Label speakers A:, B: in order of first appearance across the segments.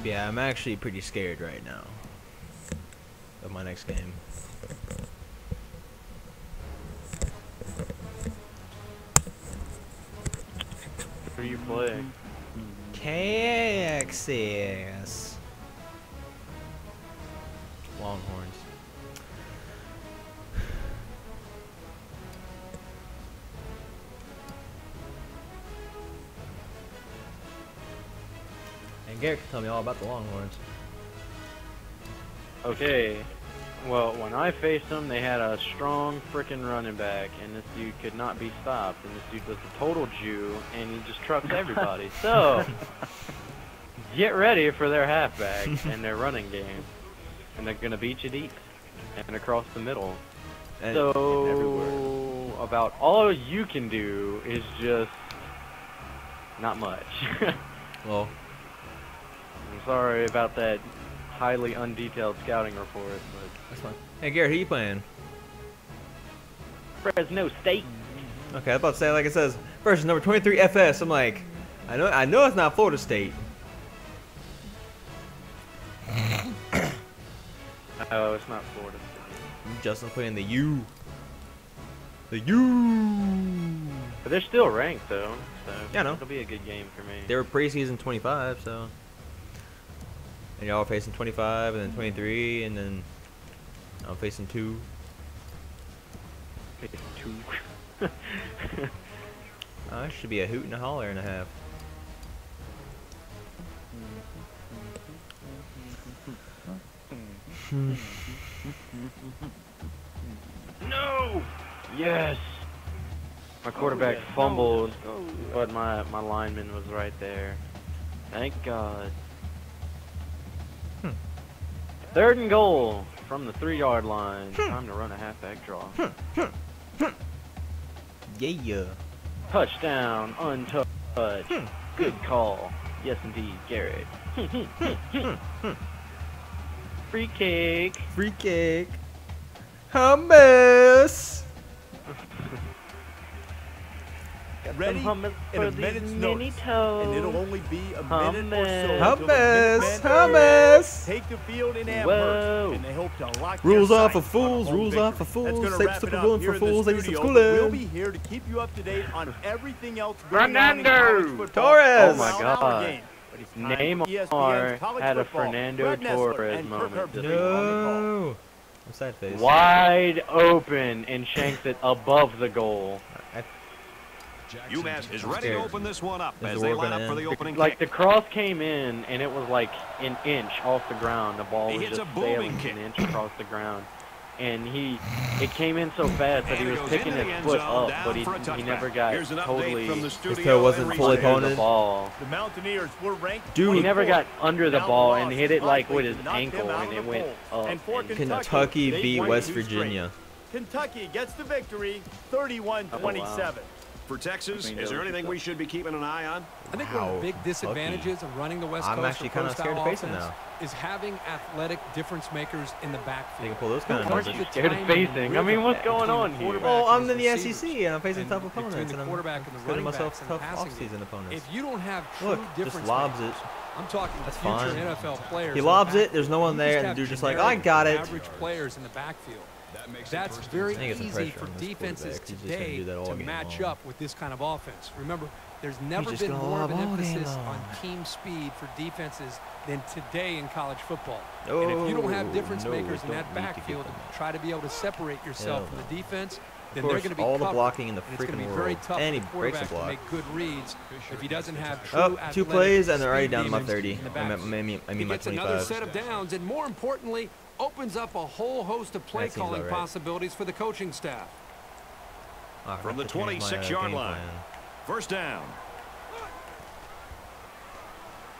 A: Yeah, I'm actually pretty scared right now of my next game.
B: Who do you play?
A: Texas Longhorns. And Garrett can tell me all about the Longhorns.
B: Okay. Well, when I faced them, they had a strong frickin' running back, and this dude could not be stopped. And this dude was a total Jew, and he just trucks everybody. So, get ready for their halfback and their running game. And they're gonna beat you deep and across the middle.
A: And
B: So,
A: everywhere.
B: about all you can do is just not much.
A: Well,
B: I'm sorry about that highly undetailed scouting report, but
A: that's fine. Hey Garrett, who you playing?
B: Fresno State.
A: Okay, I was about to say, like it says, versus number 23 FS. I'm like, I know it's not Florida State.
B: Oh, it's not Florida State.
A: Justin's playing the U. The U.
B: But they're still ranked though, so
A: Yeah, I know.
B: it'll be a good game for me.
A: They were preseason 25, so. And y'all are facing 25, and then 23, and then I'm facing 2.
B: Two.
A: Should be a hoot and a holler and a half.
B: No! Yes! My quarterback fumbled, but my lineman was right there. Thank God. 3rd and goal from the 3-yard line. Time to run a halfback draw.
A: Yeah.
B: Touchdown, untouched. Good call. Yes, indeed, Garrett. Free kick.
A: Free kick. Hummus.
C: Ready
B: hummus
C: in
B: for
C: a
B: these
C: minute's
B: mini
C: notice,
B: toes.
C: and it'll only be a minute or so.
A: Hummus.
C: until the Minutemen
A: Hummus.
C: take the field in Amherst,
B: Whoa.
C: and they hope to lock
A: Rules
C: their
A: off for
C: sights on a
A: fools.
C: home
A: Rules off for
C: victory. That's
A: fools.
C: gonna
A: Safe
C: wrap
A: super
C: it up
A: going
C: here
A: for
C: in the
A: fools. Ladies
C: studio,
A: some
C: but We'll
A: schooling.
C: be here to keep you up to date on everything else going on in college
B: Fernando
C: football.
A: Torres.
B: Oh my
C: Around our
B: God.
C: game. But it's time for
B: Neymar
C: ESPN's college
B: had a
C: football.
B: Fernando
C: Brad Nessler
B: Torres
C: and Kirk
B: moment.
C: Herbstreit on the call.
A: No. What's that face?
B: Wide open and shanks it above the goal.
D: UMass is ready to
A: scared.
D: open this one up
A: Is
D: as
A: the
D: they
A: war
D: line
A: gonna
D: up for the
A: end?
D: opening
B: Like the
D: kick.
B: cross came in and it was like an inch off the ground. The ball
D: He
B: was
D: hits
B: just
D: a booming
B: sailing
D: kick.
B: an inch across the ground. And it came in so fast that
D: And
B: he
D: it
B: was
D: goes
B: picking
D: into
B: his
D: the end
B: foot
D: zone,
B: up,
D: down
B: but
D: for a
B: he
D: touchback.
B: never got
D: Here's an update
B: totally
D: from the
A: His
D: studio
A: toe wasn't
D: and
A: fully
D: replay.
B: under the
A: pounded.
B: ball.
C: The Mountaineers were ranked.
A: Dude.
B: He never got
C: 24th.
B: under the
C: Now
B: ball
C: loss
B: and hit it like with his
C: knocked them
B: ankle
C: out
B: and
C: of
B: it
C: the
B: went
C: polls.
B: up.
C: And for
B: and-
A: Kentucky
C: they
A: beat
C: won
A: West
C: 2 straight.
A: Virginia.
C: Kentucky gets the victory, 31-27.
D: For Texas,
B: I mean,
D: is there
B: there was
D: anything we should be keeping an eye on?
E: I think one of
A: Wow,
E: the big disadvantages of running the West
A: I'm
E: Coast
A: actually
E: or
A: kinda
E: pro-style
A: scared to face him
E: offense
A: now.
E: is having athletic difference makers in the
A: They
E: backfield.
A: can pull those kind of
B: Of course
A: numbers.
B: you're scared of facing. I mean, what's going on here?
A: Well, I'm in the SEC and I'm facing tough
E: between
A: opponents,
E: the
A: and I'm
E: quarterback and the
A: putting
E: running
A: myself
E: backs and
A: tough
E: passing
A: off-season
E: game.
A: opponents.
E: If you don't have true
A: Look,
E: difference
A: just lobs
E: makers,
A: it.
E: I'm talking
A: That's
E: future
A: fine.
E: NFL players.
A: He
E: in the
A: lobs it,
E: backfield.
A: there's no one
E: You
A: there, and
E: have
A: the dude just like,
E: generic
A: I got it.
E: Average players in the backfield. That's very
A: I think it's some
E: easy
A: pressure
E: for
A: on this
E: defenses
A: quarterback. He's just gonna
E: today
A: do that all
E: to
A: game
E: match
A: long.
E: up with this kind of offense. Remember, there's never
A: just
E: been
A: gonna
E: more of an
A: lob all game
E: emphasis
A: long.
E: on team speed for defenses than today in college football. And if you don't have difference
A: no,
E: makers in
A: don't
E: that
A: need to get
E: backfield
A: them.
E: to try to be able to separate yourself
A: Hell
E: from
A: no.
E: the defense, then
A: Of
E: they're
A: course,
E: going to be
A: all the
E: covered.
A: blocking in the
E: And it's going to
A: freaking
E: be very
A: world.
E: tough
A: And
E: for
A: he
E: the
A: breaks the
E: quarterback to
A: block.
E: make good reads if he doesn't have true
A: Oh, 2
E: athletic
A: plays and they're already
E: speed
A: down to my
E: demons
A: 30.
E: in the
A: I
E: backfield.
A: mean
E: He
A: my
E: gets another
A: 25.
E: set of downs, and more importantly, opens up a whole host of play
A: That seems
E: calling
A: all right.
E: possibilities for the coaching staff.
A: Ah,
D: From the
A: I have to change my,
D: 26-yard
A: game
D: line.
A: plan.
D: First down.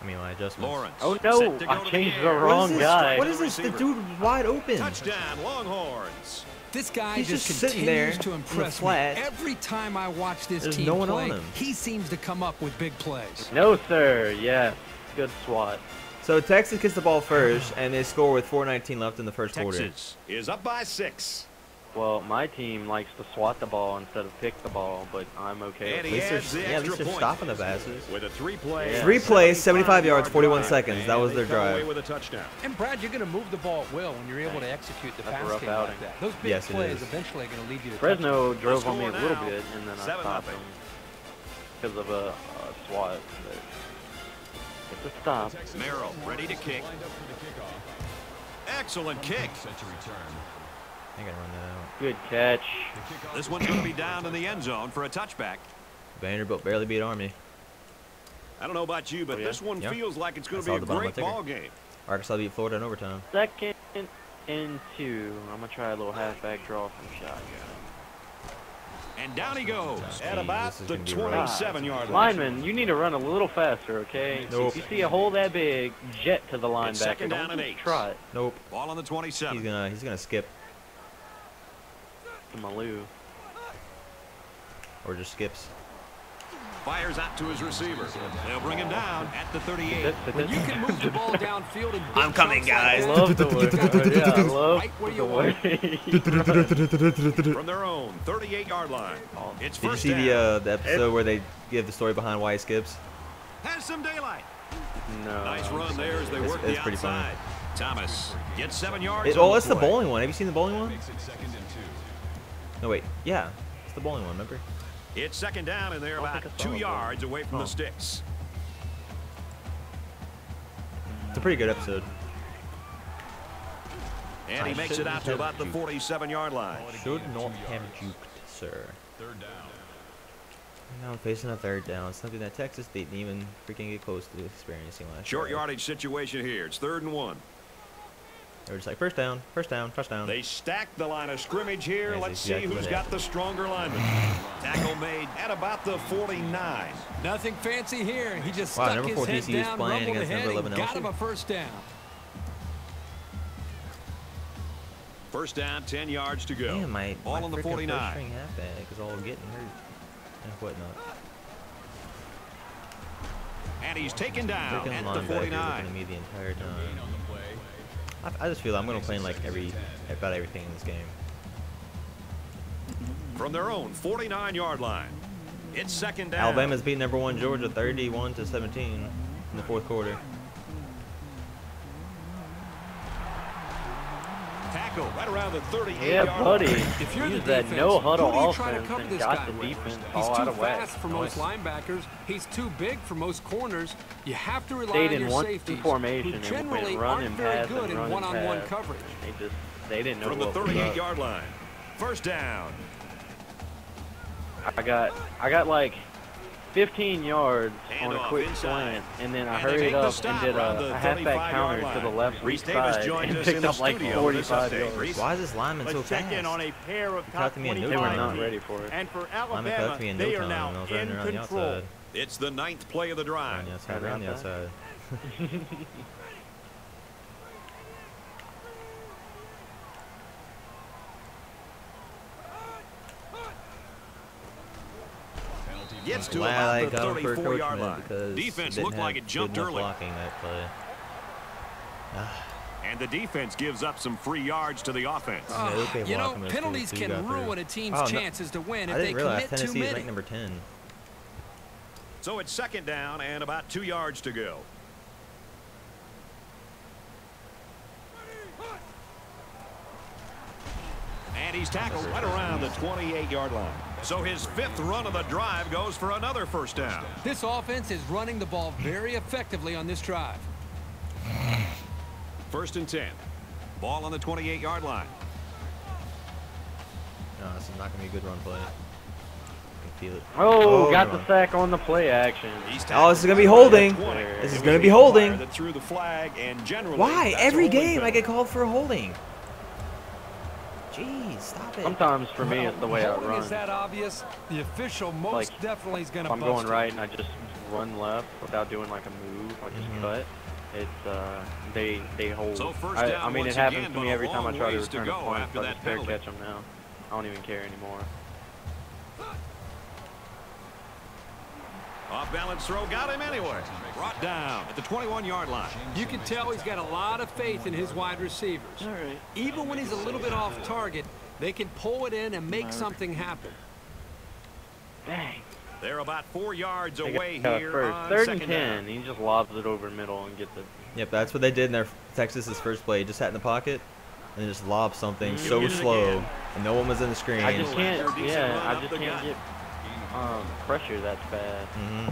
A: I mean, my adjustments.
D: Lawrence.
B: Oh
D: set
B: no,
D: to go
B: I
D: to the
B: changed
D: air.
B: the
A: What is
B: wrong
A: this?
B: guy.
A: What is this? The dude wide open.
D: Touchdown, Longhorns.
E: This guy
A: He's
E: just
A: just sitting there
E: continues to
A: in the
E: impress me.
A: flat.
E: Every time I watch this
A: There's
E: team
A: no one
E: play,
A: on him.
E: he seems to come up with big plays.
B: No, sir. Yes. Good SWAT.
A: So Texas gets the ball first, and they score with 4:19 left in the first quarter.
D: Texas is up by 6.
B: Well, my team likes to swat the ball instead of pick the ball, but I'm okay
D: And
B: with
D: he
B: it.
D: adds the
A: At least
D: extra
A: they're
D: point
A: stopping the passes.
D: with a three-play.
A: 3 plays, 75 yards, 41
D: drive.
A: seconds. That was
D: And
A: their
D: they come away
A: drive.
D: with a touchdown.
E: And Brad, you're going to move the ball at will when you're able to execute the
B: That's a
E: pass
B: rough
E: game
B: outing.
E: like that. Those big
A: Yes, it
E: plays
A: is.
E: eventually are going to lead you to
B: Fresno drove on me a
D: score
B: little
D: now,
B: bit, and then I
D: 7-0.
B: stopped them because of a swat. But it's a stop.
D: Merrill ready to kick. Excellent kick.
A: I gotta run that out.
B: Good catch.
D: This one's going to be down in the end zone for a touchback.
A: Vanderbilt barely beat Army.
D: I don't know about you, but
B: Oh, yeah?
D: this one
A: Yeah.
D: feels like it's going
A: I
D: to
A: saw
D: be
A: the
D: a
A: bottom
D: great
A: of the ticker.
D: ball game.
A: Arkansas beat Florida in overtime.
B: 2nd and 2. I'm going to try a little halfback draw from shotgun.
D: And down he goes at
A: Jeez,
D: about
A: this is
D: the
A: gonna be rough.
D: 27-yard line.
B: Lineman, you need to run a little faster, okay?
A: Nope.
B: If you see a hole that big, jet to the linebacker.
D: second down
B: Don't
D: and
B: just
D: 8.
B: trot
A: Nope.
D: Ball on the 27.
A: He's gonna skip
B: to Malou.
A: or just skips.
D: Fires out to his receiver. They'll bring him down at the 38.
E: When you can move the ball downfield and
A: I'm coming, guys.
B: I love the way. Yeah, I love
E: Right where
B: the
E: you want
B: way.
D: From their own 38-yard line. It's
A: Did you
D: first
A: see
D: down.
A: the episode where they give the story behind why he skips?
D: Has some daylight.
B: No.
D: Nice run there as they
A: It's-
D: work
A: it's
D: the
A: pretty funny.
D: outside. Thomas gets 7 yards.
A: Oh,
D: on
A: it's the
D: play.
A: bowling one. Have you seen the bowling one? No, wait. Yeah, it's the bowling one. Remember?
D: It's second down, and they're
B: I don't
D: about
B: think I saw
D: 2
B: it.
D: yards away from
A: Oh.
D: the sticks.
A: It's a pretty good episode.
D: And he
A: I
D: makes it
A: shouldn't
D: out to
A: have
D: about the
A: juked.
D: 47-yard line.
A: Should not have juked, sir. Now I'm facing a third down. Something that Texas didn't even freaking get close to experiencing last
D: Short
A: year.
D: yardage situation here. It's 3rd and 1.
A: They were just like, first down, touchdown.
D: They stack the line of scrimmage here.
A: That's
D: Let's see
A: exactly
D: who's
A: what
D: got the stronger lineman. Tackle made at about the 49.
E: Nothing fancy here. He just
A: Wow,
E: stuck
A: number
E: his
A: 4
E: head
A: TCU is
E: down,
A: playing
E: rumbled
A: against
E: ahead,
A: number
E: and
A: 11
E: got
A: LSU.
E: him a first down.
D: First down, 10 yards to go.
A: Damn, my
D: Ball on the
A: freaking
D: 49.
A: first string halfback is all getting hurt and whatnot.
D: And he's taken down
A: Freaking
D: at the
A: linebacker looking
D: 49.
A: at me the entire time. I just feel I'm gonna play in like about everything in this game.
D: From their own 49-yard line. It's second down.
A: Alabama's beat number 1 Georgia 31-17 in the 4th quarter.
D: Tackle right around the 38-yard
B: Yeah, buddy.
D: line.
E: If you're the
B: Use that
E: defense,
B: no-huddle
E: who do you try to
B: offense
E: cover
B: and
E: this
B: got
E: guy
B: the
E: with?
B: defense
E: He's
B: all
E: too
B: out of whack.
E: fast for most linebackers. He's too big for most corners. You have to rely
B: Stayed
E: on
B: in
E: your
B: one
E: safeties,
B: formation
E: who
B: and
E: generally
B: went run
E: aren't
B: and
E: very
B: pass
E: good
B: and
E: in
B: run and
E: one-on-one
B: pass.
E: coverage.
B: They didn't know
D: From the
B: what was up.
D: 38-yard line. First down.
B: I got like 15 yards on a
D: Handoff
B: quick
D: inside.
B: slant, and then I
D: And they
B: hurried
D: make the
B: up and
D: stop
B: did
D: around the
B: a halfback
D: 35-yard
B: counter
D: line.
B: to the left
D: Reese
B: side
D: Davis joins
B: and
D: us
B: picked
D: in the
B: up like
D: studio with this
B: 45
D: update.
B: yards.
D: Reese?
A: Why is this lineman so
C: Let's check
A: fast?
C: in on a pair of
A: He
C: top
A: caught me in
C: 20
A: no
B: They were
A: time.
B: not ready for it.
C: And for
A: Lineman
C: Alabama,
A: caught me in no
C: they are
A: time.
C: now
A: I was
C: in
A: running around the
C: control.
A: outside.
D: It's the 9th play of the drive.
A: Around the outside.
D: Gets to
A: Glad I
D: about the
A: got him for
D: 34-yard
A: coachman
D: line.
A: because
D: Defense
A: didn't
D: looked like
A: have
D: it jumped
A: good enough
D: early.
A: blocking that play.
D: And the defense gives up some free yards to the offense.
A: Yeah, okay,
E: You know,
A: blocking those
E: penalties
A: two
E: can
A: got through.
E: ruin a team's
A: Oh, no.
E: chances to win
A: I
E: if they
A: didn't realize
E: commit too
A: Tennessee is
E: many.
A: ranked number 10.
D: So it's second down and about 2 yards to go. And he's tackled right around the 28-yard line. So his 5th run of the drive goes for another first down.
E: This offense is running the ball very effectively on this drive.
D: First and 10. Ball on the 28-yard line.
A: No, this is not going to be a good run play. I can feel it.
B: Oh, got
A: never
B: the
A: mind.
B: sack on the play action.
D: He's
A: Oh, this is gonna be
D: tackled
A: holding.
D: at the 20.
A: This is
D: It
A: gonna
D: was
A: be
D: the
A: holding.
D: umpire that threw the flag, and generally,
A: Why?
D: that's a
A: Every
D: holding
A: game I
D: penalty.
A: get called for a holding. Jeez, stop it.
B: Sometimes for me, it's the way I
E: Holding
B: run.
E: is that obvious? The official most
B: Like,
E: definitely is going
B: If
E: to
B: I'm
E: bust
B: going
E: it.
B: right and I just run left without doing like a move, I just cut. It's they hold.
D: So first
B: I
D: down
B: mean,
D: once
B: it happens
D: again,
B: to
D: but
B: me
D: a
B: every time I
D: long
B: try to
D: ways to
B: return a
D: go
B: punt.
D: after
B: So I
D: that
B: just fair
D: penalty.
B: catch them now. I don't even care anymore.
D: Off balance throw got him anyway. Brought down at the 21-yard line.
E: You can tell he's got a lot of faith in his wide receivers.
B: All right.
E: Even when he's a little bit off target, They can pull it in and make something happen.
B: Dang.
D: They're about 4 yards
B: They
D: away
B: got
D: here
B: first.
D: on
B: 3rd and
D: second
B: 10.
D: down.
B: He just lobs it over middle and gets it.
A: Yep, that's what they did in their Texas's first play. He just sat in the pocket and just lobbed something
B: Mm-hmm.
A: so
D: Get it
A: slow,
D: again.
A: and no one was in the screen.
B: I just can't.
D: Decent
B: Yeah,
D: run
B: I
D: up
B: just
D: the
B: can't
D: gut.
B: get pressure that fast.
A: Mm-hmm.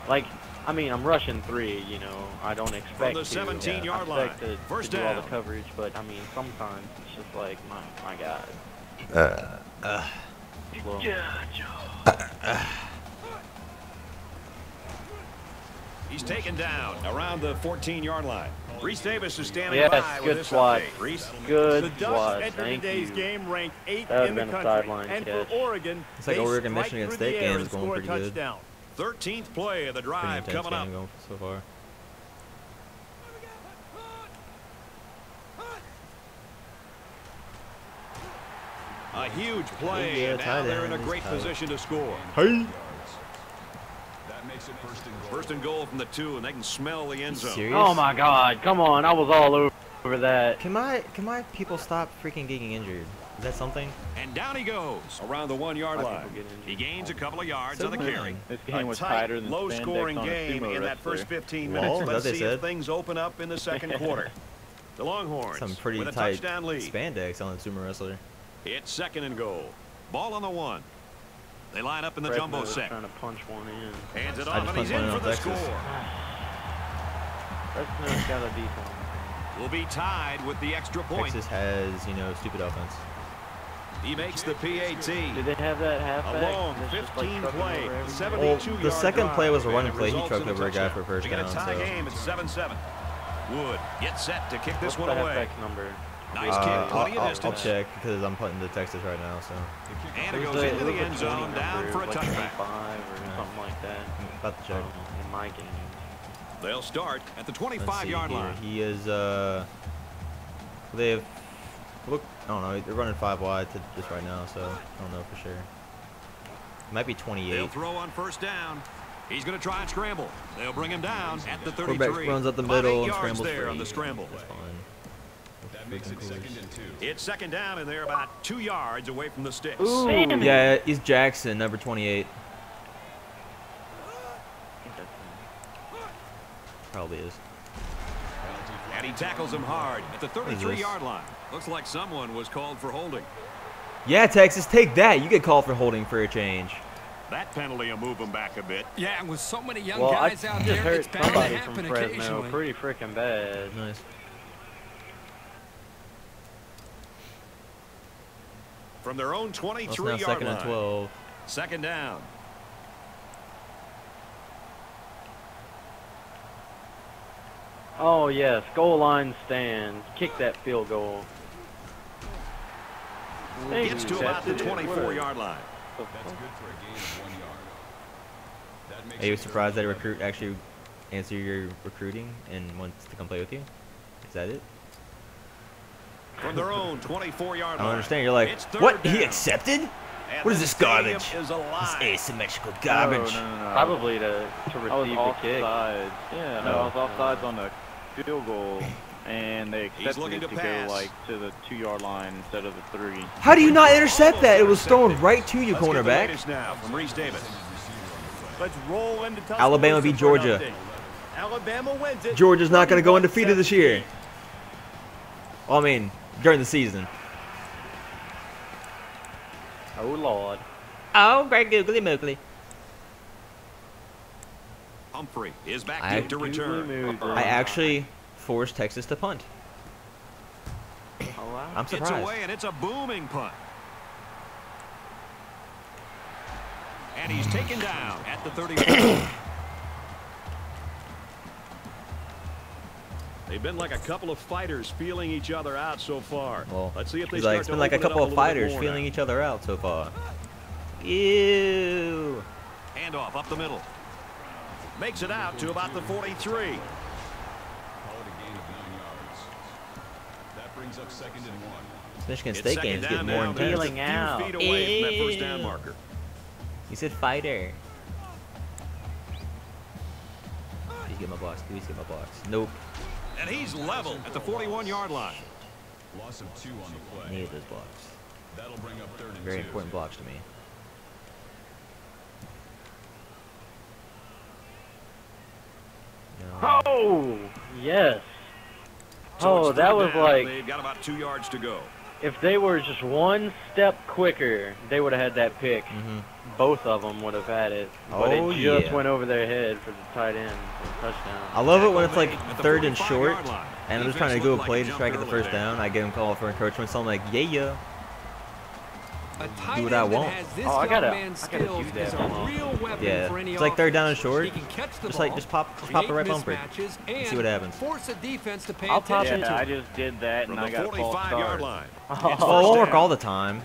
B: Like, I mean, I'm rushing 3. You know, I don't expect
D: the
B: to.
D: 17-yard
B: I
D: line.
B: expect to
D: First
B: do all the
D: down.
B: coverage, but I mean, sometimes it's just like my God. Slow.
D: He's taken down around the 14-yard line. Reese Davis is standing
B: Yes,
D: by with
B: good
D: this
B: swat.
D: update. Reese.
C: The
B: Good
C: Ducks
B: swat.
C: entered
B: Thank
C: today's
B: you.
C: game ranked 8th
B: That would've
C: in the
B: been a
C: country.
B: sideline
C: And
B: catch.
C: for Oregon,
A: It's like
C: they
A: Oregon
C: strike
A: Michigan
C: through
A: State
C: the air
A: game
C: and
A: is going
C: score a
A: pretty good.
C: touchdown.
D: 13th play of the
A: Pretty
D: drive
A: intense
D: coming up.
A: game going so far.
D: A huge play,
A: Yeah,
D: and now
A: tight
D: they're in a
A: end,
D: great
A: he's tight.
D: position to score.
A: Hey.
D: First and goal from the 2, and they can smell the end zone.
A: Serious?
B: Oh my God! Come on, I was all over that.
A: Can my people stop freaking getting injured? Is that something?
D: And down he goes around the 1-yard
B: Why
D: line.
B: people get injured?
D: He gains a couple of yards
A: So
D: on the
A: annoying.
D: carry.
F: This
D: A
F: game was
D: tight,
F: tighter than
D: low-scoring
F: spandex on a
D: game
F: sumo
D: in that first
F: wrestler.
D: 15
A: Lol,
D: minutes.
A: that's
D: Let's
A: what they
D: see if
A: said.
D: things open up in the second quarter. The Longhorns
A: Some pretty
D: with a
A: tight
D: touchdown lead.
A: spandex on the sumo wrestler.
D: It's 2nd and goal. Ball on the 1. They line up in the
B: Fresno
D: jumbo
B: was
D: set.
B: trying to punch one in.
D: Hands it
A: I
D: off,
A: just
D: and he's
A: punched one
D: in
A: in
D: for
A: on
D: the
A: Texas.
D: score.
B: Fresno's got a decent one.
D: Will be tied with the extra point.
A: Texas has, you know, stupid offense.
D: He makes the PAT.
B: Did they have that halfback?
D: A long
B: that's just, like,
D: 15
B: trucking
D: play,
B: over everybody?
D: 72-yard
A: the second
D: drive,
A: play was a
D: and
A: running
D: it
A: play. He
D: results
A: trucked
D: in a
A: over a guy
D: touchdown.
A: for a first
D: We got
A: down,
D: a tie
A: so-
D: game at 7-7. Wood gets set to kick this
B: What's
D: one
B: the
D: away.
B: halfback number?
D: Nice kick, plenty of
A: I'll
D: distance.
A: check because I'm putting the Texas right now, so
D: And it
B: Who's
D: goes into
B: who's
D: the end zone,
B: 20
D: down
B: number?
D: for a
B: Like
D: touchback.
B: 25 or something like that.
A: I'm about to check.
B: In my game.
D: They'll start at the
A: Let's see
D: 25-yard
A: here.
D: line.
A: He is, they have, look, I don't know, they're running 5 wide to just right now, so I don't know for sure. It might be
D: They'll
A: 28.
D: throw on first down. He's going to try and scramble. They'll bring him down at the
A: Quarterback
D: 33.
A: runs up the
D: 5
A: middle and
D: yards
A: scrambles
D: there
A: for
D: on the
A: 8.
D: scramble.
A: That's fine.
D: It's 2nd down, and they're about 2 yards away from the sticks.
B: Ooh.
A: Yeah, he's Jackson, number 28. Probably is.
D: And he tackles him hard at the
A: is this?
D: 33-yard line. Looks like someone was called for holding.
A: Yeah, Texas, take that. You get called for holding for a change.
D: That penalty will move him back a bit.
E: Yeah, and with so many young
B: Well, I
E: guys out
B: just
E: there,
B: hurt
E: it's bound to
B: somebody
E: happen
B: from Fresno
E: occasionally.
B: pretty freaking bad.
A: Nice.
D: From their own
A: Well, it's now
D: 23-yard
A: 2nd and
D: line.
A: 12.
D: 2nd down.
B: Oh yes, goal line stands. Kick that field goal.
D: Gets to about the 24-yard line.
A: Are you surprised that a recruit actually answer your recruiting and wants to come play with you? Is that it?
D: From their own 24-yard
A: I
D: line.
A: don't understand. You're like,
D: It's third
A: what?
D: down.
A: He accepted?
D: And
A: What is
D: the
A: this
D: stadium
A: garbage?
D: Is
A: This
D: alive.
A: asymmetrical garbage.
F: No.
B: Probably to
F: I was
B: receive the kick.
F: offsides. Yeah, no,
A: Oh.
F: I was offsides on the field goal, and they
D: He's
F: accepted
D: looking
F: it
D: to
F: to
D: pass.
F: go like to the 2-yard line instead of the 3.
A: How do you not intercept that? It was thrown right to you,
D: Let's get the
A: cornerback.
D: latest now from Reese Davis.
C: Let's roll into Tuscaloosa
A: Alabama beat
C: for an
A: Georgia.
C: update. Alabama wins it.
A: Georgia's not going to go undefeated this year.
C: 31-17.
A: Well, I mean, during the season.
B: Oh Lord.
A: Oh, great googly moogly.
D: Humphrey is back
A: I-
D: to return.
A: I actually forced Texas to punt.
B: Oh, wow.
A: I'm
D: It's
A: surprised.
D: away, and it's a booming punt. And he's taken down at the 31. They've been like a couple of fighters feeling each other out so far.
A: Well,
D: let's see if they
A: he's like,
D: start
A: it's
D: to
A: been like a
D: open it
A: couple
D: up
A: of
D: little bit
A: fighters
D: more
A: feeling
D: now.
A: each other out so far. Ew.
D: Handoff up the middle. Makes it out to about the 43.
A: Michigan
D: It's
A: State
D: second
A: games get
D: down
A: more
D: now. They're
A: intense.
D: just a few
B: out.
D: feet away from that first
A: Ew.
D: down marker.
A: He said fighter. Please get my box. Please get my box. Nope.
D: And he's level at the 41-yard line. Loss of 2 on the play.
A: Needed those blocks.
D: That'll bring up 3rd and 2.
A: Very important blocks to me. No.
B: Oh, yes. Oh, that was like,
D: They've got about 2 yards to go.
B: if they were just one step quicker, they would have had that pick. Both of them would have had it. But
A: Oh,
B: it just
A: yeah.
B: went over their head for the tight end for the touchdown.
A: I love it when it's like
D: At the
A: 3rd and
D: 45
A: short,
D: yard line.
A: and I'm just trying to
D: Defense
A: do a
D: looked
A: play
D: like
A: to
D: it
A: try to get the
D: jumped
A: first
D: early
A: down. I get him called for encroachment, so I'm like, yeah.
E: A tight
A: Do what
E: end
A: I
E: that
A: want.
E: has this
B: Oh, I
E: young
B: gotta
E: man's
B: do
E: skills
B: that
E: is a
B: more.
E: real weapon
A: Yeah.
E: for any
A: It's like 3rd down and
E: offense.
A: short.
E: He can catch the
A: Just
E: ball,
A: like just pop the
E: create
A: right bumper.
E: mismatches,
A: And see what happens.
E: Force the defense to pay
B: I'll pop
E: attention
B: it.
E: to
F: Yeah, I
E: it.
F: just did that
D: From
F: and
D: the
F: I got a false
D: 45 yard
F: start.
D: line.
A: Well, it won't work all the time.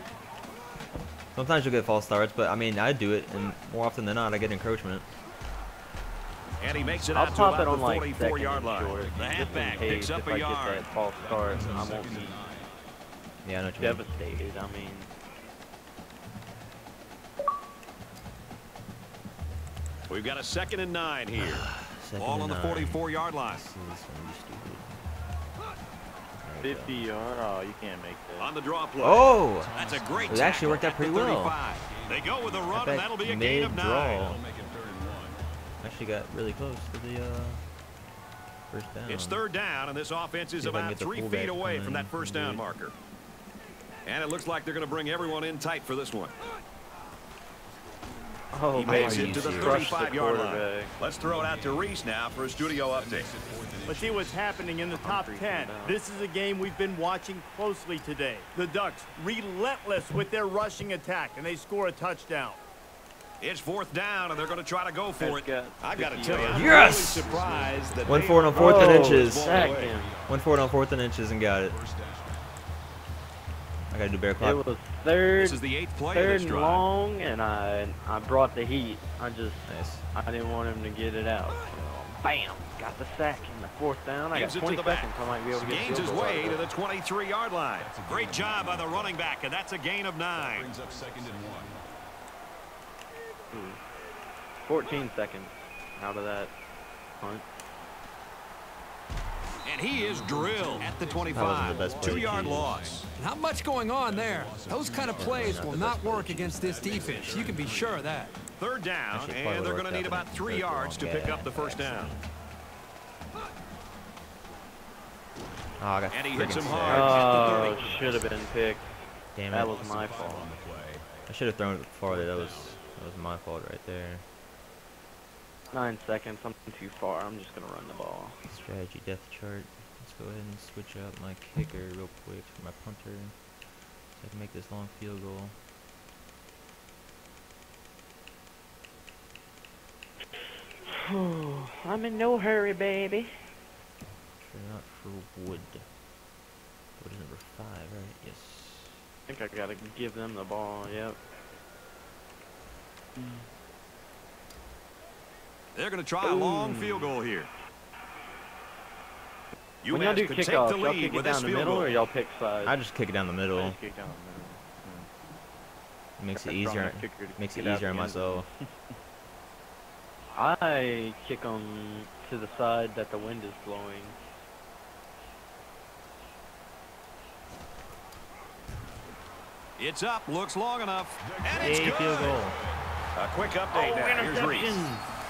A: Sometimes you'll get false starts, but I mean, I do it, and more often than not, I get encroachment.
D: And he makes it
B: I'll
D: out to
B: pop it
D: about
B: on
D: the
B: like
D: 44
B: second
D: yard
B: and
D: line.
B: short.
D: The
B: Just in
D: halfback
B: case
D: picks up
B: if
D: a
B: I
D: yard.
B: get that false start, I won't be
A: Yeah, I know what you mean.
B: devastated. I mean,
D: We've got a 2nd and 9 here.
A: Second
D: Ball
A: and
D: on the
A: 9.
D: 44 yard line.
A: This is gonna be stupid. There we go.
F: 50 yard. Oh, you can't make that.
D: On the draw play.
A: Oh!
D: That's a great
A: It actually worked out
D: tackle
A: pretty
D: at the
A: well.
D: 35. They go with a run, and
A: bet
D: that'll be a gain of 9.
A: mid-draw. Actually got really close to the first down.
D: It's 3rd down, and this offense is
A: See if I can
D: about
A: get the
D: 3
A: fullback
D: feet away
A: to
D: from
A: come
D: that first
A: in
D: down
A: and do it.
D: marker. And it looks like they're going to bring everyone in tight for this one.
B: oh,
D: He makes
B: baby,
D: it to the
B: crush
D: 35 yard line.
B: quarterback.
D: Let's throw it out to Reese now for a studio update.
C: Let's see what's happening in the top 10. This is a game we've been watching closely today. The Ducks relentless with their rushing attack, and they score a touchdown.
D: It's 4th down, and they're going to try to go for it.
B: Got
D: I got to
B: 50
D: tell you, I'm
A: Yes!
D: really surprised that
A: Went
D: they
A: for it on 4th and
B: Oh,
A: inches.
B: sacked him.
A: Went for it on 4th and inches and got it. I gotta do bear
B: It
A: clock.
B: was third,
D: This is the 8th play of
B: third
D: this
B: and
D: drive.
B: long, and I brought the heat.
A: Nice.
B: I didn't want him to get it out. So, bam, got the sack in the 4th down. I got
D: Gives it to
B: 20
D: the back.
B: seconds. I might be able to get
D: Gains
B: field
D: his
B: goal
D: way
B: out
D: to
B: of
D: the
B: it.
D: 23 yard line. Great job by the running back, and that's a gain of 9. Brings up 2nd and 1.
B: 14 seconds out of that punt.
D: And he is drilled at the
A: That
D: 25.
A: wasn't the best play.
D: 2 yard
A: Jeez.
D: loss.
E: Not much going on there. Those kind of plays will not work against this defense. You can be sure of that.
D: 3rd down,
A: Actually, probably
D: and they're
A: would've
D: going to
A: worked
D: need
A: out
D: about
A: in
D: 3
A: the
D: yards to
A: long
D: pick
A: gap.
D: up the first down.
A: Oh, I got
D: And he hits
A: friggin'
D: him
A: sacked.
D: hard. at the 30.
B: Should have been picked.
A: Damn
B: That
A: it.
B: was my fault.
A: I should have thrown it farther. That was my fault right there.
B: 9 seconds. I'm too far. I'm just gonna run the ball.
A: Strategy depth chart. Let's go ahead and switch out my kicker real quick for my punter, so I can make this long field goal.
B: I'm in no hurry, baby.
A: Sure, not for wood. Wood is number 5, right? Yes.
B: I think I gotta give them the ball. Yep.
D: They're going to try a long field goal here.
B: When y'all
D: UMass
B: do
D: could take
B: kickoffs,
D: the
B: y'all
D: lead
B: kick it
D: with this
B: down the
D: field
B: middle,
D: goal.
B: or y'all pick sides?
A: I just kick it down the middle.
B: I just kick down the middle.
A: Makes it
B: Strong
A: easier.
B: enough kicker to
A: Makes it
B: get out
A: easier on
B: the end zone.
A: myself.
B: I kick them to the side that the wind is blowing.
D: It's up, looks long enough, and it's
A: Yay,
D: good.
A: field goal.
D: A quick update now. Here's Reese.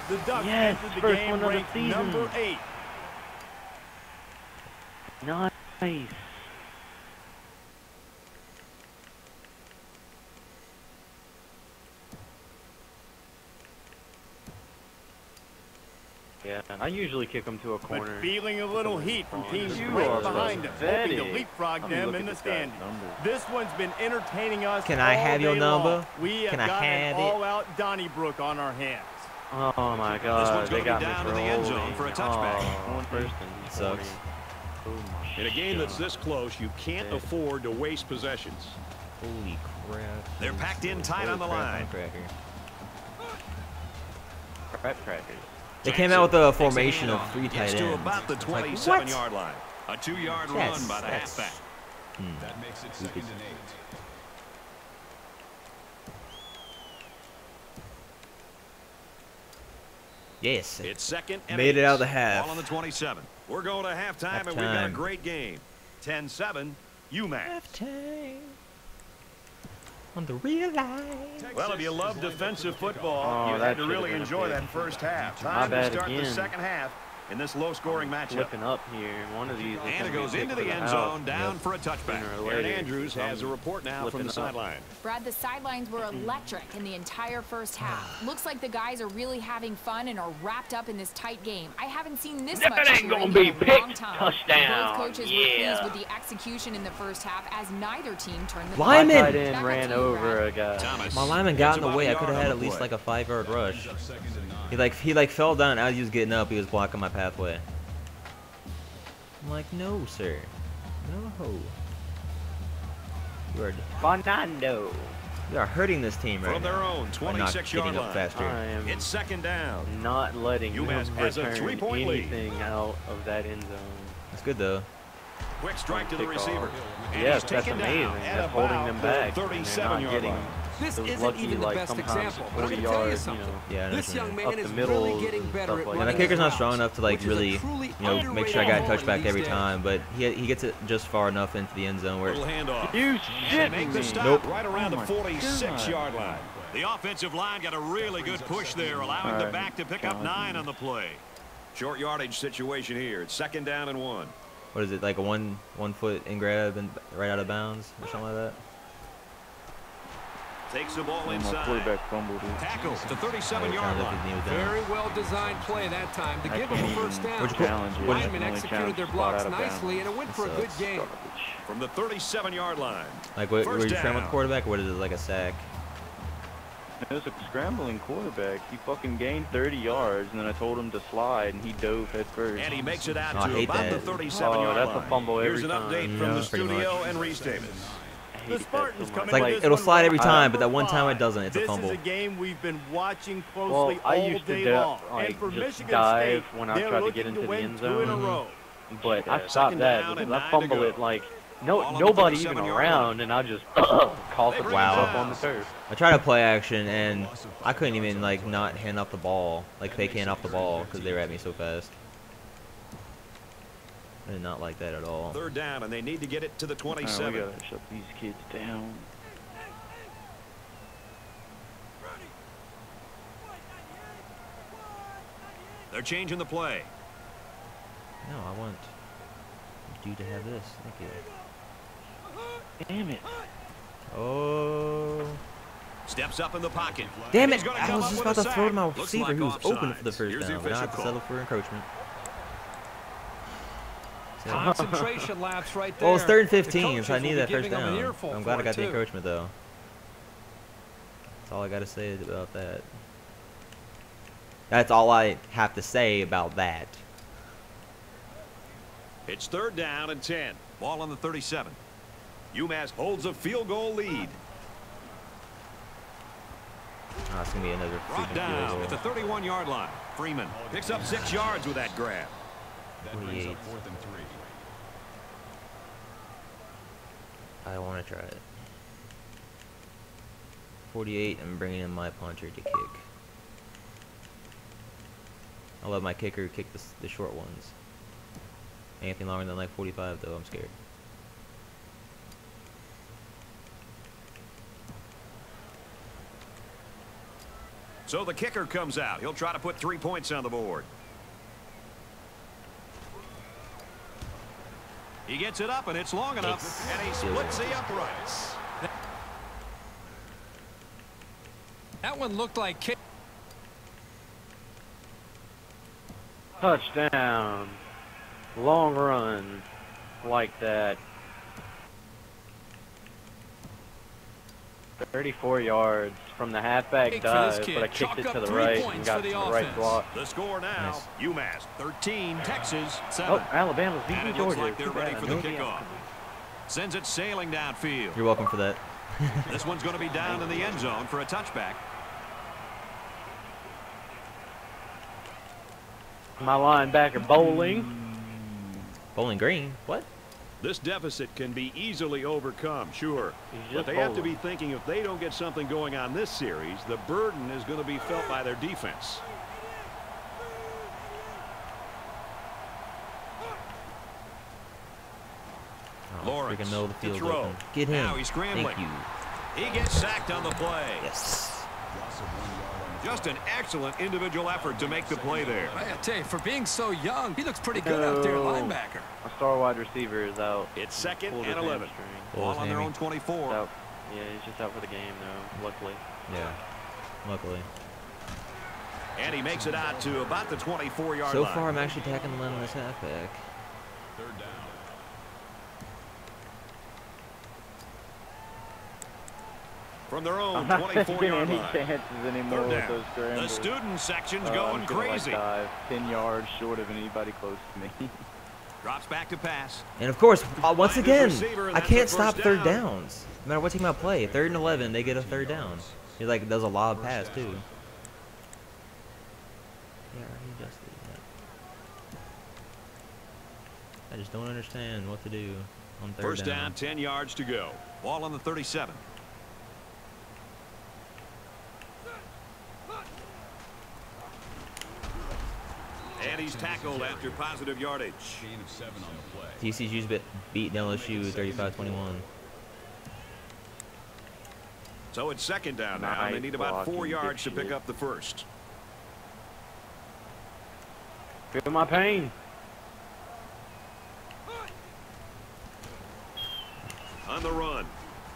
C: The Ducks
B: Yes,
C: entered the
B: first
C: game
B: one of the
C: ranked
B: season.
C: number 8.
B: Nice. Yeah, I usually kick them to a
C: But
B: corner.
C: feeling a little heat from teams
B: You
C: right
B: are
C: behind us, hoping to
B: pathetic.
C: leapfrog
F: I mean,
C: them
F: look
C: in
F: at
C: the
F: this guy's
C: standings.
F: numbers.
C: This one's been entertaining us
A: Can I
C: all
A: have your
C: day
A: number?
C: long. We have
A: Can I
C: got
A: have
C: an
A: it?
C: all-out Donnybrook on our hands.
B: Oh my
D: This
B: God,
D: one's
B: they
D: gonna
B: got
D: be
B: me
D: down in the end zone
B: rolling.
D: for a touchback.
B: Oh, first and
A: Sucks.
B: 20. Oh,
G: In a game that's this close, you can't
B: Yeah.
G: afford to waste possessions.
A: Holy crap.
D: They're packed in tight on the
A: Holy crap,
D: line.
A: cracker.
B: crap crackers.
A: They came out with a
D: Takes
A: formation of
D: handoff.
A: 3 tight
D: Gets
A: ends.
D: to about the
A: It's like,
D: 27-yard line. A 2-yard
A: Yes,
D: run by the
A: that's-
D: halfback.
G: That makes it
A: Stupid.
G: 2nd and 8.
A: Yes.
D: It's 2nd and
A: Made it
D: 8.
A: out of the half.
D: Ball on the 27. We're going to halftime, and we've got a
A: Halftime.
D: great game. 10-7, UMass.
A: On the real line.
D: Well, if you love defensive football, you had to really enjoy that first half. Time to start the second half in this low-scoring matchup.
B: Flipping up here. One of these.
D: And it goes into the end zone, down for a touchback. Aaron Andrews has a report now from the sideline.
H: Brad, the sidelines were electric in the entire first half. Looks like the guys are really having fun and are wrapped up in this tight game. I haven't seen this much
B: ain't gonna
H: in
B: be
H: a long
B: picked.
H: time.
B: Touchdown.
H: Both coaches were pleased with the execution in the first half as neither team turned the ball.
B: Lineman
H: Back up
B: ran
H: to you,
B: over
H: Brad.
B: a guy.
A: My lineman got in the way. I could have had at least like a 5-yard rush. He like fell down as he was getting up. He was blocking my pathway. I'm like, no, sir. No.
B: Fernando.
A: You are hurting this team right
D: From
A: now.
D: their own 26-yard line.
A: Faster.
B: I am
D: It's second down.
B: not letting
D: UMass
B: him
D: has a
B: return
D: 3-point lead.
B: anything out of that end zone.
A: That's good though.
D: Quick strike to the receiver. And
B: Yes,
D: he's
B: that's
D: taken
B: amazing.
D: down at
B: That's holding
D: about
B: them
D: the
B: back. And they're not
D: 37-yard
B: getting
D: line.
E: This
B: those
E: isn't
B: lucky,
E: even the
B: like,
E: best
B: sometimes
E: example, but I'm
B: 40
E: gonna tell you
B: yards,
E: something.
A: Yeah, I know
E: This
A: what you
E: young
A: mean.
E: man
B: Up
E: is
B: the
E: really
B: middles
E: getting
B: and
E: better
B: stuff
E: at
B: like
A: Yeah, my
E: running
A: kicker's not
E: routes,
A: strong enough to like
E: which is a
A: really,
E: truly
A: make sure I
E: underrated
A: got a
E: quality
A: touchback
E: these
A: every
E: days.
A: time, but he gets it just far enough into the end zone where.
D: Little handoff.
B: You
D: They
B: shit
D: make the
B: me.
D: stop right around the
B: Oh my
D: 46-yard line. The offensive line got a really good push there, allowing the back to pick up 9 on the play. Short yardage situation here. It's second down and 1.
A: What is it, like a one foot in grab and right out of bounds or something like that?
D: Takes the ball
F: My
D: inside.
F: quarterback fumbled it.
D: Tackle at the
A: Trying
D: 37-yard
A: to lift
D: line.
A: his knee was down.
E: Very well designed play that time to give him a first down.
A: What'd you
F: Challenge it.
E: Linemen
F: Only
E: executed
F: challenge
E: their
F: spot
E: blocks
F: out of bounds.
E: nicely, and it went for a good game.
D: From the 37-yard line.
A: Like, what,
D: First
A: were you trying with
D: down.
A: the quarterback, or what is it, like a sack?
F: It was a scrambling quarterback. He fucking gained 30 yards, and then I told him to slide, and he dove head first.
D: And he makes it out
A: Oh, I
D: to
A: hate
D: about
A: that.
D: the 37-yard
B: that's a
D: line.
B: fumble
D: Here's
B: every
D: an
B: time.
D: update
A: Yeah,
D: from the
A: pretty
D: studio
A: much.
D: and Reese Davis.
C: The Spartans come
A: It's like,
C: into this
A: it'll
C: one
A: slide
C: with
A: every time, but that
C: number
A: one time it
C: 5.
A: doesn't. It's a fumble.
C: This is a game we've been watching
B: Well,
C: closely
B: I
C: all
B: used to
C: day long.
B: like,
C: And for
B: just
C: Michigan
B: dive
C: State,
B: when I
C: they're
B: tried to
C: looking
B: get into the
C: win
B: end
C: 2 in a
B: zone.
C: row.
B: But I
D: second
B: stopped that
D: down
B: because
D: and
B: I
D: 9 to
B: fumble
D: go.
B: it like
D: Ball on the
B: nobody even
D: 37-yard
B: around,
D: line.
B: and I just call
D: They
B: for
D: bring
A: Wow.
D: it
B: up
D: down.
B: on the turf.
A: I tried to play action, and I couldn't even, like, not hand off the ball. Like, fake hand off the ball, because they were at me so fast. I did not like that at all.
D: Third down, and they need to get it to the
F: All right,
D: 27.
F: we gotta shut these kids down.
D: They're changing the play.
A: No, I want you to have this. Thank you.
F: Damn it.
A: Oh.
D: Steps up in the pocket.
A: Damn
D: He's
A: it!
D: gonna
A: I
D: come
A: was
D: up
A: just
D: with
A: about
D: a
A: to throw to my
D: sack. Looks
A: receiver
D: like
A: who was open
D: offsides.
A: for the first
D: Here's the
A: down. But now I have to
D: official
A: settle for encroachment.
E: Concentration lapse right there.
A: Well, it's 3rd and
E: The
A: 15, so I
E: coaches
A: need
E: will
A: that
E: be
A: first
E: giving them an
A: down.
E: earful
A: I'm glad
E: for
A: I got
E: it,
A: the
E: too.
A: encroachment, though. That's all I got to say about that. That's all I have to say about that.
D: It's third down and 10. Ball on the 37. UMass holds a field goal lead.
A: Oh, it's going to be another
D: Brought
A: freaking
D: down
A: field
D: at the
A: goal.
D: 31-yard line. Freeman picks up 6 yards with that grab.
A: 28. I want to try it. 48, I'm bringing in my puncher to kick. I'll let my kicker kick the short ones. Anything longer than like 45, though, I'm scared.
D: So the kicker comes out. He'll try to put 3 points on the board. He gets it up, and it's long enough, and he splits the uprights.
E: That one looked like kick.
B: Touchdown. Long run like that. 34 yards from the halfback
E: Big for this
B: dive,
E: kid.
B: but I kicked
E: Chalk
B: it
E: up
B: to the
E: 3
B: right
E: points
B: and got
E: for
B: to
E: the
B: the right
E: offense.
B: block.
D: The score now,
A: Nice.
D: UMass 13, Texas 7.
B: Oh, Alabama's
D: And
B: beating
D: it looks
B: Georgia.
D: like they're
B: Too
D: ready
B: bad.
D: for the
B: I knew
D: kickoff. Sends it sailing downfield.
A: You're welcome for that.
D: This one's going to be down in the end zone for a touchback.
B: My linebacker bowling.
A: Bowling Green? What?
D: This deficit can be easily overcome, sure.
B: He's
D: But
B: just
D: they have to
B: bowling.
D: be thinking if they don't get something going on this series, the burden is going to be felt by their defense.
A: Oh,
D: Lawrence
A: freaking middle of the
D: to
A: field
D: throw.
A: open. Get him.
D: Now he's scrambling.
A: Thank you.
D: He gets sacked on the play.
A: Yes.
D: Just an excellent individual effort to make the play there.
E: I tell you, for being so young, he looks pretty good out there, linebacker.
B: A star wide receiver is out.
D: It's second
B: Pulled
D: and
B: his
D: 11.
B: hamstring.
D: Ball on their own 24.
B: Out. Yeah, he's just out for the game, though, luckily.
A: Yeah. Luckily.
D: And he makes it out to about the 24-yard
A: So
D: line.
A: far, I'm actually attacking the line on this halfback.
G: Third down.
D: From their own
F: I'm not taking
D: 24-yard
F: any
D: line.
F: chances anymore
D: Third
F: with
D: down.
F: those scrambles.
D: The student section's
F: I'm
D: going
F: gonna, like,
D: crazy.
F: dive 10 yards short of anybody close to me.
D: Drops back to pass.
A: And of course, once
D: Find his
A: again,
D: receiver, and
A: I
D: that's a
A: can't
D: first
A: stop third
D: down.
A: downs. No matter what team I play, 3rd and 11, they get a 3rd down. He like does a lob pass too. Yeah, he just did that. I just don't understand what to do on 3rd
D: First
A: down.
D: down, 10 yards to go. Ball on the 37. And he's tackled after positive yardage.
G: Gain of 7 on the play.
A: TCU's beating LSU 35-21.
D: So it's second down now.
F: Nice
D: They need about 4
F: blocking,
D: yards to
F: dipshit.
D: pick up the first.
B: Feel my pain.
D: On the run.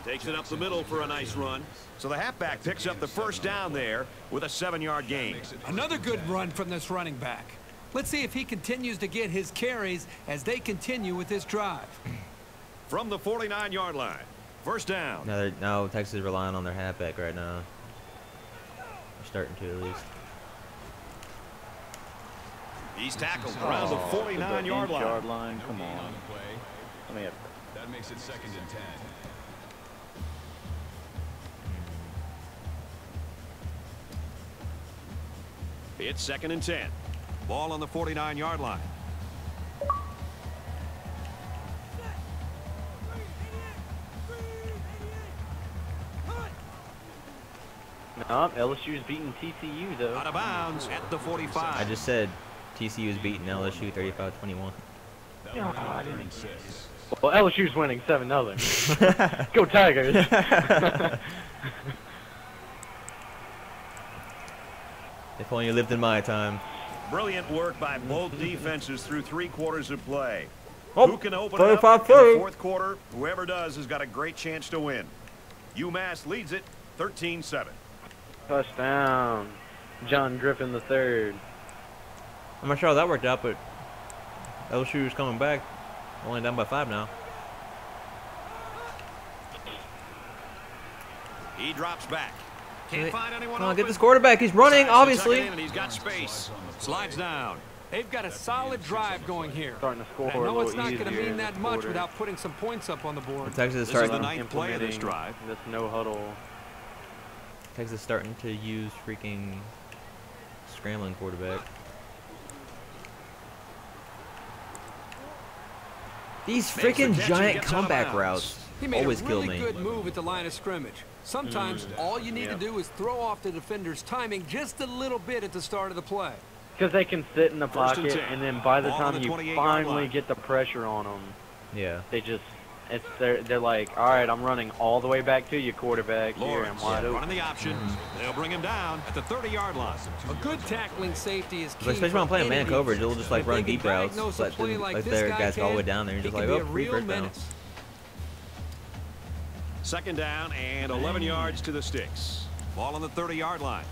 D: Takes it up the middle for a nice run. So the halfback picks up the first down there with a 7-yard gain.
E: Another good run from this running back. Let's see if he continues to get his carries as they continue with this drive.
D: From the 49-yard line. First down.
A: Now Texas is relying on their halfback right now. They're starting to at least.
D: He's tackled around the 49-yard line.
F: Yard line. Come
G: Gain
F: on.
G: on the play.
F: Let me have
G: That makes it 2nd and 10.
D: It's 2nd and 10. Ball on the 49-yard line.
B: No, LSU's beating TCU, though.
D: Out of bounds at the 45.
A: I just said TCU is beating LSU 35-21.
B: Oh, I didn't. Well, LSU's winning 7-0. Go Tigers.
A: If only you lived in my time.
D: Brilliant work by both defenses through 3 quarters of play.
A: Oh,
D: Who can open it up in the 4th quarter? Whoever does has got a great chance to win. UMass leads it 13-7.
B: Touchdown. John Griffin III.
A: I'm not sure how that worked out, but LSU's coming back. Only down by 5 now.
D: He drops back. Can't find anyone
A: Come on,
D: open.
A: get this quarterback. He's running,
D: Decides to tuck it
A: obviously.
D: in, and he's got space. Slides down.
E: They've got a solid drive going here.
B: Starting to score
E: I
B: a
E: know
B: little
E: it's not going to
B: easier
E: mean
B: in
E: that
B: this
E: much
B: quarter.
E: without putting some points up on the board.
A: Texas is
D: This is
A: starting.
D: the 9th play of this
B: Implementing
D: drive.
B: This no huddle.
A: Texas starting to use freaking scrambling quarterback. These
D: Makes the
A: freaking
D: catch and
A: giant
D: gets out of
A: comeback
D: bounds.
A: routes
E: He made
A: always
E: a
A: kill
E: really
A: me.
E: good move at the line of scrimmage. Sometimes all you need to do is throw off the defender's timing just a little bit at the start of the play.
B: Because they can sit in the
D: First and
B: pocket,
D: 10.
B: and then by the
D: Ball on
B: time
D: the
B: you
D: 28-yard
B: finally
D: line.
B: get the pressure on them,
A: Yeah.
B: they just, they're like, all right, I'm running all the way back to you, quarterback. Here,
D: Lawrence
B: I'm wide open.
D: running the option. They'll bring him down at the 30-yard line.
E: A good tackling safety is key.
A: But especially when I'm
E: for
A: playing
E: any
A: man coverage,
E: defense.
A: they'll just like
E: If
A: run
E: they can
A: deep routes,
E: diagnose a
A: let
E: play
A: them,
E: like
A: like
E: this
A: their
E: guy
A: guys go all the way
E: can,
A: down there and
E: he
A: just
E: can
A: like,
E: be
A: oh,
E: a
A: free
E: real
A: first down.
E: menace.
D: 2nd down and 11 yards to the sticks. Ball on the 30-yard line.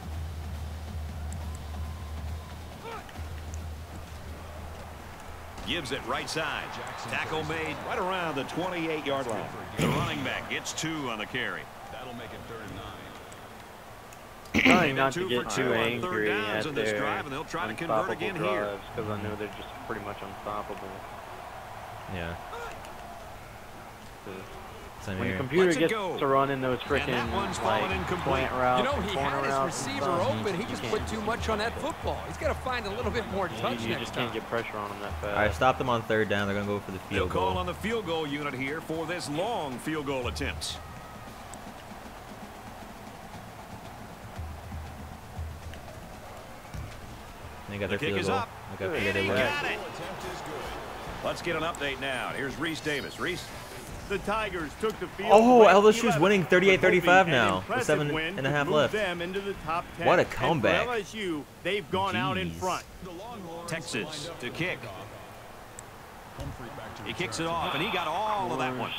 D: Gives it right side. Tackle made right around the 28-yard line. The running back gets 2 on the carry.
G: That'll make it 3rd and 9.
B: Trying not to
D: 2
B: get
D: for
B: too
D: 2 on
B: angry
D: 3rd downs
B: at
D: in this
B: their
D: drive, and they'll try to convert again here.
B: Because I know they're just pretty much unstoppable.
A: Yeah. Same
B: When
A: here.
B: the computer
D: Let's it
B: gets
D: go.
B: to running those
D: And
B: freaking
D: that one's
B: like
D: fallen incomplete.
B: slant routes,
E: You know, he
B: corner
E: had his
B: routes and
E: receiver
B: stuff,
E: open. He
B: you
E: just
B: can't-
E: put too much on that football. He's got to find a little bit more touch
B: You
E: next
B: just
E: time.
B: can't get pressure on them that fast.
A: All right, stop them on 3rd down. They're gonna go for the
D: They'll
A: field
D: call
A: goal.
D: on the field goal unit here for this long field goal attempt.
A: They got
D: The
A: their
D: kick
A: field
D: is
A: goal.
D: up.
A: Like I
D: And
A: figured
D: he
A: they would.
D: got it. Let's get an update now. Here's Reese Davis. Reese.
C: The Tigers took the field.
A: Oh,
C: ranked
A: LSU's
C: 11th,
A: winning 38-35
C: hoping
A: now,
C: an
A: with
C: impressive
A: 7.5
C: win
A: left.
C: could move them into the top 10.
A: What a
C: And for
A: comeback.
C: LSU, they've gone out in
A: Jeez.
C: front.
D: Texas to kick. He kicks it off, and he got all of that one.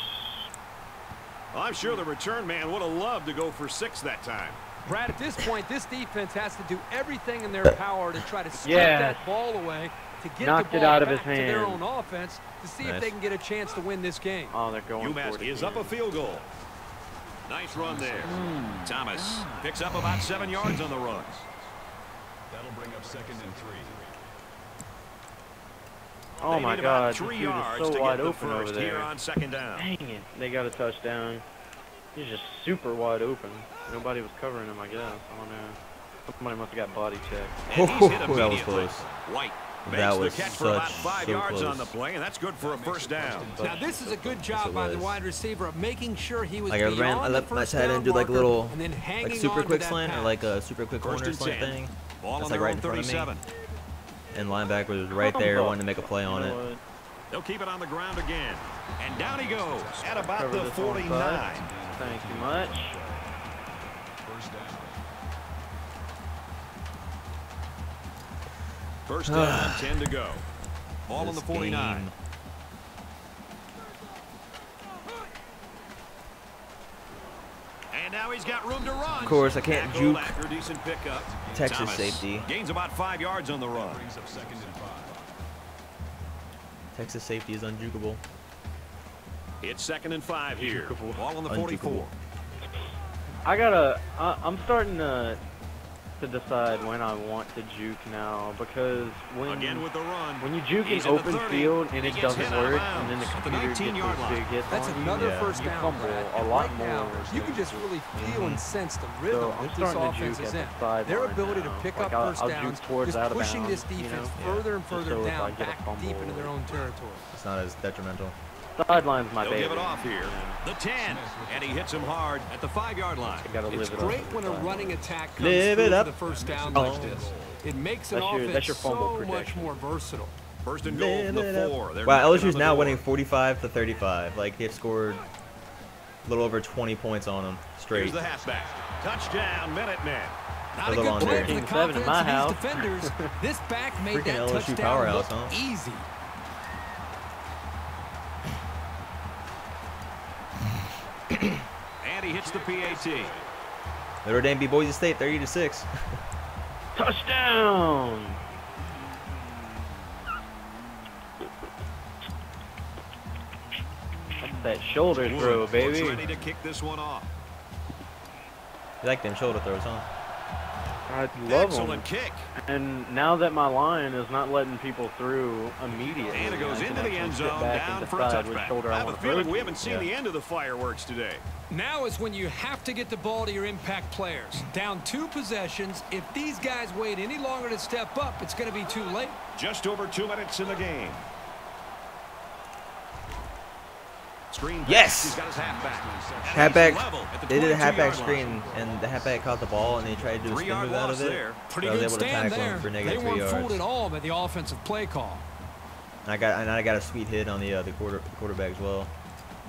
D: Well, I'm sure the return man would have loved to go for 6 that time.
E: Brad, at this point, this defense has to do everything in their power to try to strip
B: Yes.
E: that ball away, to get
B: Knocked
E: the
B: it
E: ball
B: out of
E: back
B: his
E: to their
B: hand.
E: own offense to see
A: Nice.
E: if they can get a chance to win this game.
B: Oh, they're going for
D: UMass
B: it
D: is
B: again.
D: up a field goal. Nice run there. Thomas picks up about 7 yards on the run.
G: That'll bring up 2nd and 3.
B: Oh
D: They
B: my
D: need about
B: God, this
D: 3
B: dude
D: yards
B: is
D: to
B: so
D: get
B: wide
D: the
B: open over
D: first here
B: there.
D: on 2nd down.
B: Dang it, they got a touchdown. He's just super wide open. Nobody was covering him, I guess. I don't know. Somebody must have got body checked.
D: And he's hit
A: That was
D: immediately.
A: close.
D: White
A: That
D: makes
A: was
D: the catch for about
A: such-
D: 5
A: so
D: yards
A: close.
D: on the play, and that's good for a first down.
E: Now, this is a good job
A: it
E: by the
A: was.
E: wide receiver of making sure he was
A: Like I
E: beyond
A: let
E: the
A: my
E: first
A: tight
E: down
A: end do like a
E: marker
A: little,
E: and then hanging
A: like super
E: on to
A: quick
E: that
A: slant or
E: pass.
A: like a super quick
D: First
A: corner
D: and
A: slant
D: 10.
A: thing.
D: Ball
A: That's
D: on
A: like
D: their
A: right
D: own
A: in front of me.
D: 37.
A: And linebacker was right there wanting to make a play on it.
D: They'll keep it on the ground again. And down he goes at about
B: Cover
D: the
B: this one
D: 49.
B: side. Thank you much.
G: First down.
D: First down, 10 to go. Ball on the
A: This
D: 49.
A: game.
D: And now he's got room to run.
A: Of course, I can't
D: Tackle
A: juke
D: after a decent pickup.
A: Texas
D: Thomas
A: safety.
D: gains about 5 yards on the run.
G: Brings up 2nd and 5.
A: Texas safety is unjukable.
D: It's 2nd and 5 here.
B: Unjukable.
D: Ball on the 44.
B: I'm starting to decide when I want to juke now, because
D: Again with the run.
B: when you juke
D: He's
B: in
D: at the
B: open
D: 30.
B: field and
D: He
B: it
D: gets
B: doesn't
D: hit out of
B: work, and then the
D: bounds at the
B: computer gets
D: 19-yard
B: those
D: line.
B: big hits
E: That's
B: on you,
E: another
A: Yeah.
E: first
B: you
E: down,
B: fumble
E: Brad.
B: a
E: And
B: lot
E: right now,
B: more
E: you can just really feel and sense the rhythm
B: So I'm
E: that this
B: starting to
E: offense
B: juke
E: is
B: at
E: in.
B: the sideline
E: Their ability
B: now.
E: to pick
B: Like,
E: up
B: I'll
E: first
B: juke
E: downs
B: towards
E: is
B: out of
E: pushing this
B: bounds, you
E: defense
B: know?
E: further and
B: Just
E: further
B: so if I
E: down,
B: get a
E: back
B: fumble
E: deep into their
B: or-
E: own territory.
A: It's not as detrimental.
B: Sideline's my
D: They'll
B: baby.
D: give it off here. The 10. And he hits him hard at the 5-yard line.
B: I gotta
E: It's
B: live it
E: great
B: up.
E: when a running attack comes
A: Live
E: through
A: it
E: for
A: up.
E: the first down
A: Oh.
E: like this. It makes an
B: That's your-
E: offense
B: that's your fumble
E: so much
B: protection.
E: more versatile.
D: First and goal from the 4. They're
A: Wow,
D: knocking
A: LSU's
D: on the
A: now
D: door.
A: winning 45-35. Like they've scored a little over 20 points on them
D: Here's
A: straight.
D: the halfback. Touchdown, Minutemen.
E: Not a
A: For the
E: good
A: long
E: play
A: day.
E: for the
B: 14-7 in
E: confidence
B: my
E: of
B: house.
E: these defenders. This back made
A: Freaking
E: that
A: LSU
E: touchdown
A: powerhouse,
E: look
A: huh?
E: easy.
D: And he hits the PAT.
A: Notre Dame beat Boise State 30-6.
B: Touchdown! That's that shoulder throw,
D: Looks
B: baby.
D: ready to kick this one off.
A: You like them shoulder throws, huh?
B: I love them.
D: Excellent kick.
B: And now that my line is not letting people through immediately,
D: And it goes
B: I can
D: into the
B: actually
D: end
B: sit
D: zone,
B: back
D: down
B: and
D: for a
B: decide which
D: touchback.
B: shoulder
D: I
B: I
D: have a
B: want to throw
D: feeling
B: to.
D: we haven't seen
A: Yeah.
D: the end of the fireworks today.
E: Now is when you have to get the ball to your impact players. Down 2 possessions. If these guys wait any longer to step up, it's going to be too late.
D: Just over 2 minutes in the game. Screen pass.
A: Yes!
D: He's got his halfback.
A: Halfback. They did a halfback screen, and the halfback caught the ball, and they tried to do a
D: 3
A: spin
D: yard
A: move out
D: loss
A: of it.
D: there.
E: Pretty
A: So I was
E: good
A: able to
E: stand
A: tackle
E: there.
A: him for
E: They
A: negative 3
E: weren't
A: yards.
E: fooled at all by the offensive play call.
A: And I got a sweet hit on the quarterback as well,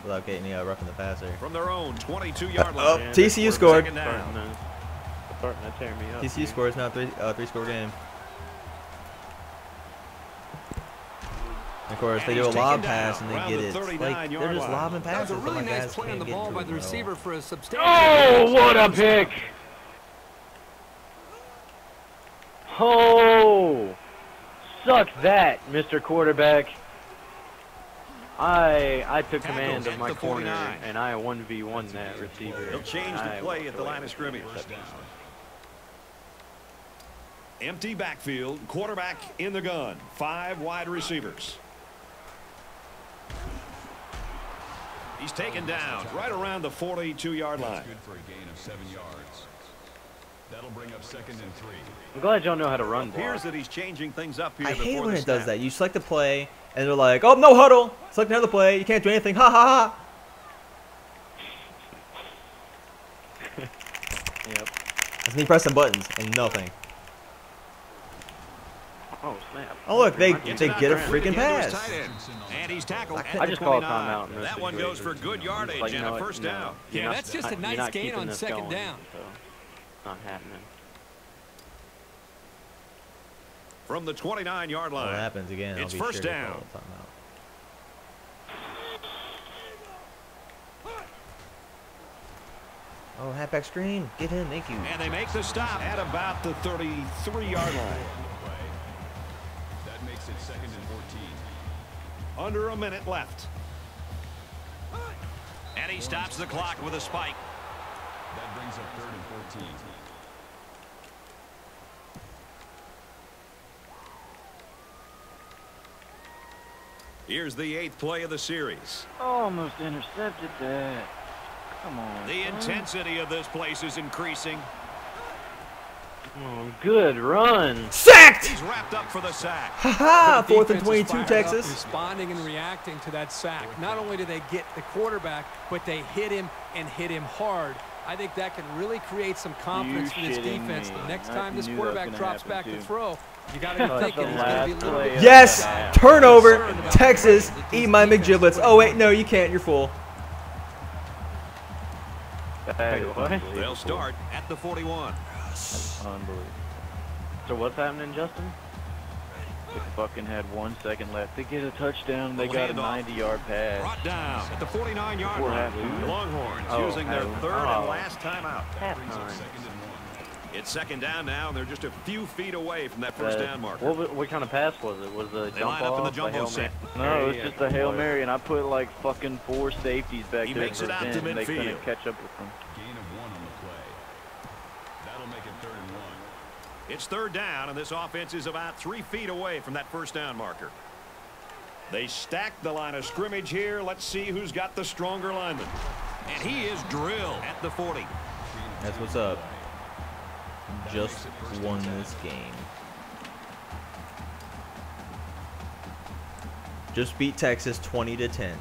A: without getting roughing the passer.
D: From their own 22-yard
A: Oh,
D: line.
A: TCU scored.
D: Second down.
B: Starting to tear me up.
A: TCU scores now, three-score game. Of course, they
D: And
A: do a
D: he's
A: lob
D: taken
A: pass
D: down
A: and they
D: around
A: get
D: the
A: it. Like,
D: 39-yard
A: they're just
D: line.
A: lobbing
E: That was
A: passes.
E: a really
A: but my
E: nice
A: guys
E: play on
A: can't
E: the
A: get
E: ball
A: to
E: by
A: it,
E: the
A: though.
E: receiver for a substantial.
B: Oh, what a pick! Oh, suck that, Mr. Quarterback. I took command of my
D: at the
B: corner
D: 49.
B: and I 1v1 that receiver.
D: He'll change the
B: I
D: play
B: walked
D: at the
B: away
D: line of
B: with
D: scrimmage.
B: interception.
D: Empty backfield. Quarterback in the gun. 5 wide receivers. He's taken down right around the 42-yard line.
G: That's good for a gain of 7 yards. That'll bring up 2nd and 3.
B: I'm glad y'all know how to run
D: Appears
B: block.
D: that he's changing things up here
A: I
D: before
A: hate when
D: the
A: it does
D: snap.
A: that. You select a play, and they're like, oh, no huddle. Select another play. You can't do anything. Ha, ha, ha.
B: Yep.
A: It's me pressing buttons and nothing.
B: Oh, snap.
A: Oh, look, they
D: Gets
A: get
D: it out
A: a
D: there,
A: freaking
D: again to his
A: pass.
D: tight end. And And he's tackled
B: I just call a timeout. In this
D: that one goes for good yardage
B: like,
D: and a first down.
E: Yeah, that's just a nice gain on second
B: going,
E: down.
B: So not happening.
D: From the 29-yard line.
A: What happens again?
D: It's
A: I'll be
D: first
A: sure
D: down.
A: to call a timeout. Oh, halfback screen. Get him. Thank you.
D: And they make the stop at about the 33-yard line.
G: That makes it 2nd and 14.
D: Under a minute left. And he stops the clock with a spike.
G: That brings up 3rd and 14.
D: Here's the 8th play of the series.
F: Almost intercepted that. Come on.
D: The intensity of this place is increasing.
B: Oh, good run.
A: Sacked!
D: He's wrapped up for the sack.
A: Haha!
E: The
A: 4th and
E: defense is
A: 22,
E: fired up,
A: Texas.
E: Responding and reacting to that sack. Not only do they get the quarterback, but they hit him and hit him hard. I think that can really create some confidence for this defense. The next time this quarterback drops back to throw, you got to be thinking he's going to be a little bit.
A: Yes! Turnover! Texas, eat my McGiblets. Oh, wait, no, you can't. You're full.
D: They'll start at the 41.
F: That's unbelievable.
B: So what's happening, Justin?
F: They fucking had 1 second left. They get a touchdown. They got a
D: Handoff.
F: 90-yard pass.
D: Brought down at the 49-yard
F: Before
D: line.
F: halftime.
D: The Longhorns using their 3rd and last timeout. It's 2nd down now, and they're just a few feet away from that first down marker.
B: What kind of pass was it? Was the
D: They
B: jump
D: line up in the
B: off,
D: jumbo set.
F: No, it was just a Hail Mary, and I put like fucking 4 safeties back
D: He
F: there
D: makes
F: for
D: it out to
F: 10, and they
D: midfield.
F: couldn't catch up with them.
G: Gain of 1 on the play. That'll make it 3rd and 1.
D: It's 3rd down, and this offense is about 3 feet away from that first down marker. They stack the line of scrimmage here. Let's see who's got the stronger lineman. And he is drilled at the 40.
A: That's what's up. Just won this game. Just beat Texas 20-10.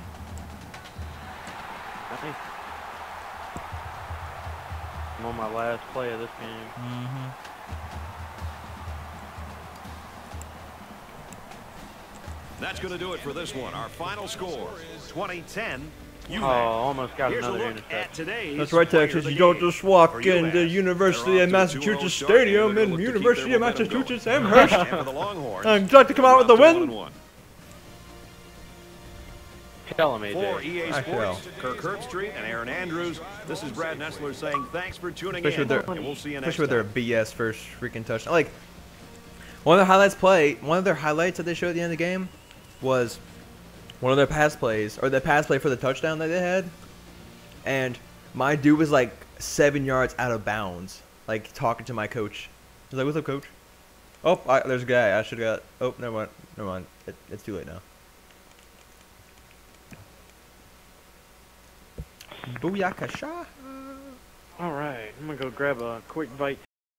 B: I'm on my last play of this game.
D: That's going to do it for this one. Our final score, 2010.
B: Oh, almost got
D: Here's a
B: another
D: look
B: interception.
D: at today's
A: That's right,
D: player
A: Texas.
D: of
A: You
D: the
A: don't
D: game.
A: just walk
D: For
A: in the
D: UMass,
A: University
D: they're
A: of
D: off to a 2-0
A: Massachusetts
D: start, and
A: Stadium
D: they're
A: in
D: gonna look to keep
A: University
D: their
A: of
D: momentum
A: Massachusetts
D: going.
A: Amherst.
D: And for the Longhorns,
A: I'd like to come out with a
D: they're
A: win.
D: up to 1-1.
B: Tell him,
D: For
B: AJ.
D: EA
A: I
D: Sports, Kirk Herbstreit and Aaron Andrews, this is Brad Nessler saying thanks for tuning
A: Especially
D: in,
A: with their,
D: and we'll see you next
A: especially with
D: time.
A: their BS first freaking touchdown. Like, one of their highlights that they showed at the end of the game was one of their pass plays, or the pass play for the touchdown that they had. And my dude was like 7 yards out of bounds, like talking to my coach. I was like, "What's up, coach?" Oh, there's a guy. I should have got. Oh, never mind. It's too late now. Booyakasha.
B: All right, I'm gonna go grab a quick bite